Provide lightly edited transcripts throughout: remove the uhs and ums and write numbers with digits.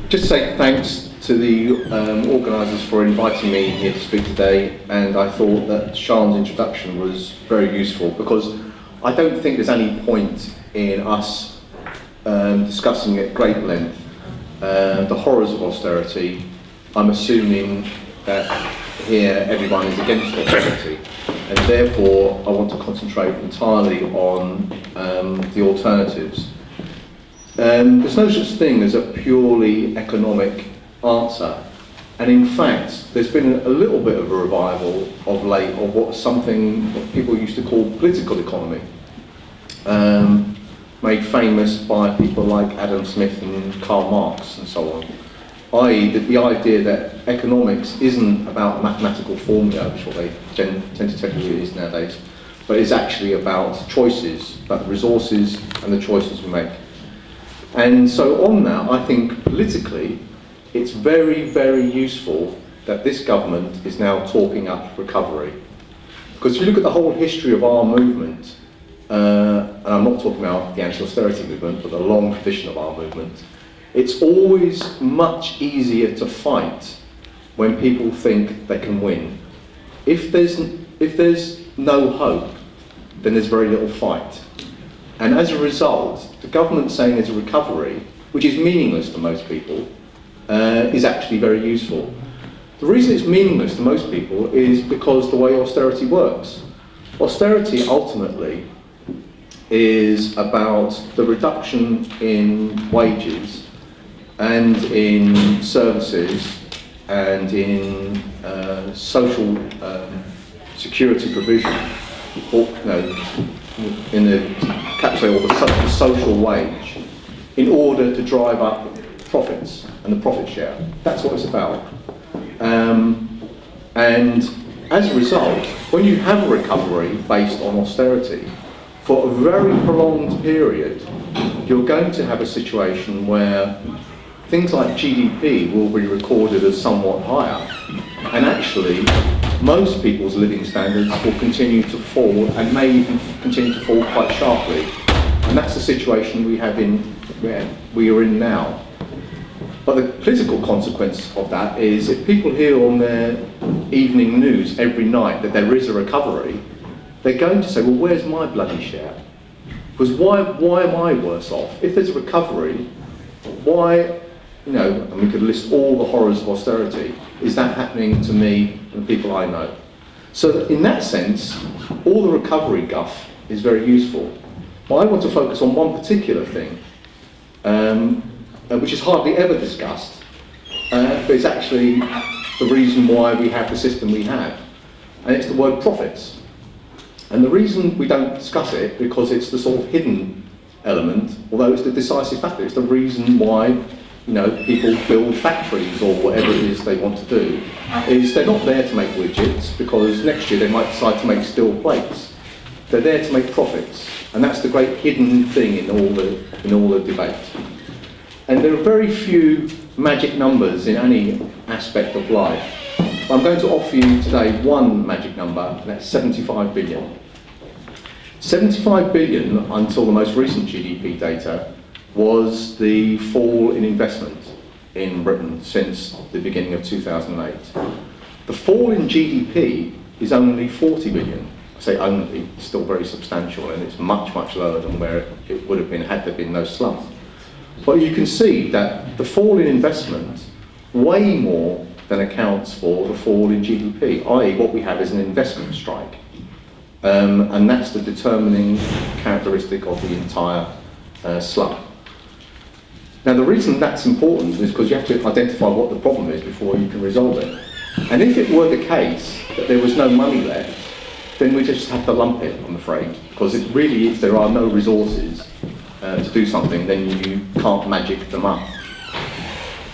Just say thanks to the organisers for inviting me here to speak today, and I thought that Sian's introduction was very useful because I don't think there's any point in us discussing at great length the horrors of austerity. I'm assuming that here everyone is against austerity, and therefore I want to concentrate entirely on the alternatives. There's no such thing as a purely economic answer, and in fact there's been a little bit of a revival of late of what people used to call political economy, made famous by people like Adam Smith and Karl Marx and so on, i.e. that the idea that economics isn't about mathematical formula, which is what they tend to tell you it is nowadays, but is actually about choices, about the resources and the choices we make. And so on that, I think politically, it's very, very useful that this government is now talking up recovery. Because if you look at the whole history of our movement, and I'm not talking about the anti-austerity movement, but the long tradition of our movement, it's always much easier to fight when people think they can win. If there's no hope, then there's very little fight. And as a result, the government saying there's a recovery, which is meaningless to most people, is actually very useful. The reason it's meaningless to most people is because the way austerity works. Austerity ultimately is about the reduction in wages and in services and in social security provision, in the capsule, or the social wage, in order to drive up profits and the profit share. That's what it's about. And as a result, when you have a recovery based on austerity, for a very prolonged period, you're going to have a situation where things like GDP will be recorded as somewhat higher, and actually most people's living standards will continue to fall, and may even continue to fall quite sharply. And that's the situation we are in now. But the political consequence of that is if people hear on their evening news every night that there is a recovery, they're going to say, well, where's my bloody share? Because why am I worse off? If there's a recovery, why, and we could list all the horrors of austerity, is that happening to me and the people I know? So in that sense, all the recovery guff is very useful. But I want to focus on one particular thing, which is hardly ever discussed, but it's actually the reason why we have the system we have, and it's the word profits. And the reason we don't discuss it, because it's the sort of hidden element, although it's the decisive factor, it's the reason why people build factories or whatever it is they want to do, is they're not there to make widgets, because next year they might decide to make steel plates. They're there to make profits, and that's the great hidden thing in all the debate. And there are very few magic numbers in any aspect of life. I'm going to offer you today one magic number, and that's 75 billion. 75 billion, until the most recent GDP data, was the fall in investment in Britain since the beginning of 2008. The fall in GDP is only 40 billion. I say only, it's still very substantial, and it's much, much lower than where it would have been had there been no slump. But you can see that the fall in investment way more than accounts for the fall in GDP, i.e. what we have is an investment strike. And that's the determining characteristic of the entire slump. Now the reason that's important is because you have to identify what the problem is before you can resolve it. And if it were the case that there was no money left, then we just have to lump it, I'm afraid. Because it really, if there are no resources to do something, then you can't magic them up.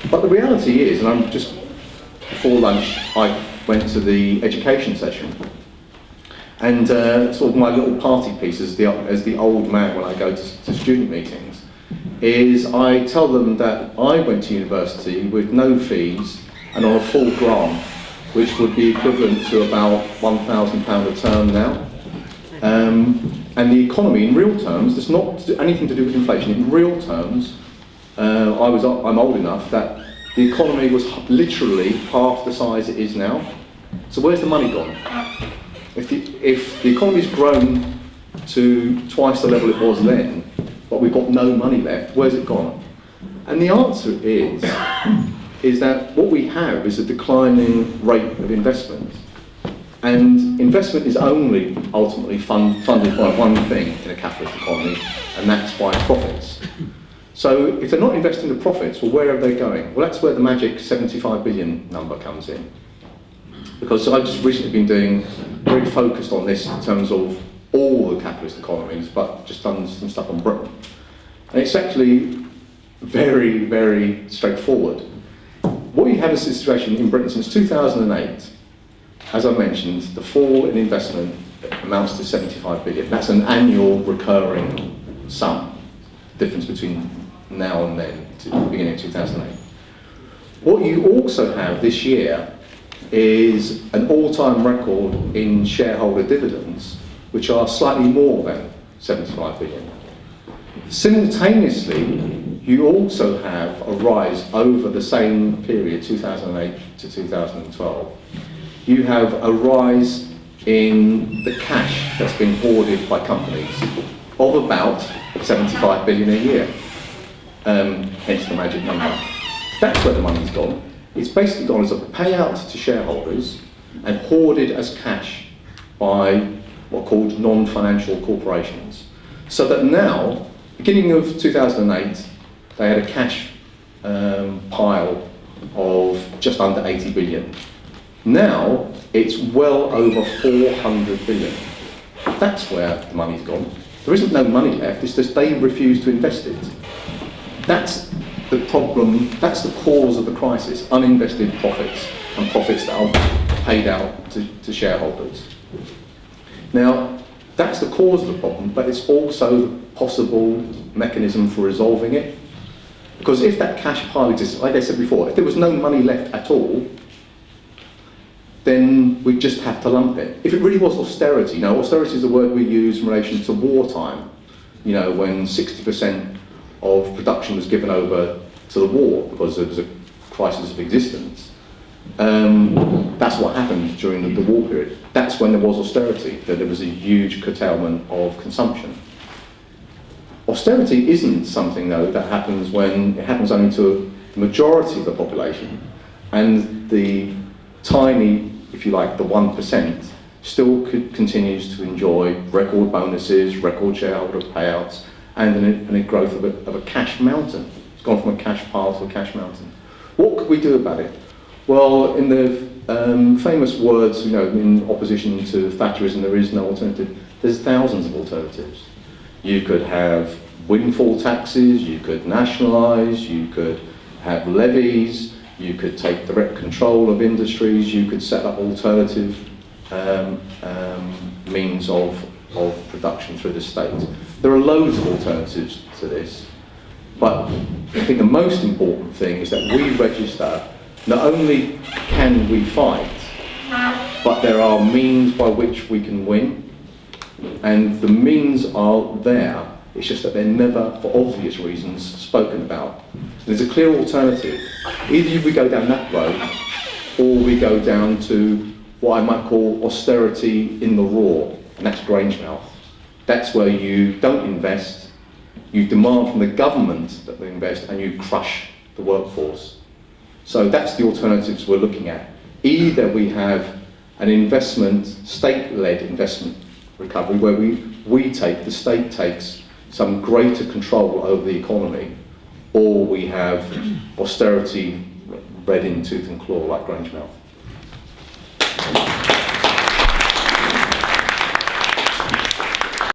But the reality is, and I'm just, before lunch, I went to the education session. And sort of my little party piece as the old man when I go to student meetings, is I tell them that I went to university with no fees and on a full grant, which would be equivalent to about £1,000 a term now. And the economy, in real terms, there's not anything to do with inflation. In real terms, I'm old enough that the economy was literally half the size it is now. So where's the money gone? If the economy's grown to twice the level it was then, but we've got no money left, where's it gone? And the answer is that what we have is a declining rate of investment. And investment is only ultimately funded by one thing in a capitalist economy, and that's by profits. So if they're not investing the profits, well, where are they going? Well, that's where the magic 75 billion number comes in. Because I've just recently been doing, very focused on this in terms of all the capitalist economies, but just done some stuff on Britain. And it's actually very, very straightforward. What you have is a situation in Britain since 2008, as I mentioned, the fall in investment amounts to 75 billion. That's an annual recurring sum, difference between now and then, to the beginning of 2008. What you also have this year is an all-time record in shareholder dividends, which are slightly more than 75 billion. Simultaneously, you also have a rise over the same period, 2008 to 2012. You have a rise in the cash that's been hoarded by companies of about 75 billion a year, hence the magic number. That's where the money's gone. It's basically gone as a payout to shareholders and hoarded as cash by what are called non-financial corporations. So that now, beginning of 2008, they had a cash pile of just under 80 billion. Now, it's well over 400 billion. That's where the money's gone. There isn't no money left, it's just they refuse to invest it. That's the problem, that's the cause of the crisis, uninvested profits, and profits that are paid out to shareholders. Now, that's the cause of the problem, but it's also the possible mechanism for resolving it. Because if that cash pile exists, like I said before, if there was no money left at all, then we'd just have to lump it. If it really was austerity, now austerity is the word we use in relation to wartime, you know, when 60% of production was given over to the war because there was a crisis of existence. That's what happened during the war period. That's when there was austerity, that there was a huge curtailment of consumption. Austerity isn't something, though, that happens when it happens only to the majority of the population, and the tiny, if you like, the 1%, still continues to enjoy record bonuses, record shareholder payouts, and a growth of a cash mountain. It's gone from a cash pile to a cash mountain. What could we do about it? Well, in the famous words, you know, in opposition to Thatcherism, there is no alternative. There's thousands of alternatives. You could have windfall taxes, you could nationalise, you could have levies, you could take direct control of industries, you could set up alternative means of production through the state. There are loads of alternatives to this, but I think the most important thing is that we register. Not only can we fight, but there are means by which we can win, and the means are there. It's just that they're never, for obvious reasons, spoken about. There's a clear alternative. Either we go down that road, or we go down to what I might call austerity in the raw, and that's Grangemouth. That's where you don't invest, you demand from the government that they invest, and you crush the workforce. So that's the alternatives we're looking at. Either we have an investment, state-led investment recovery, where the state takes some greater control over the economy, or we have austerity bred in tooth and claw like Grangemouth.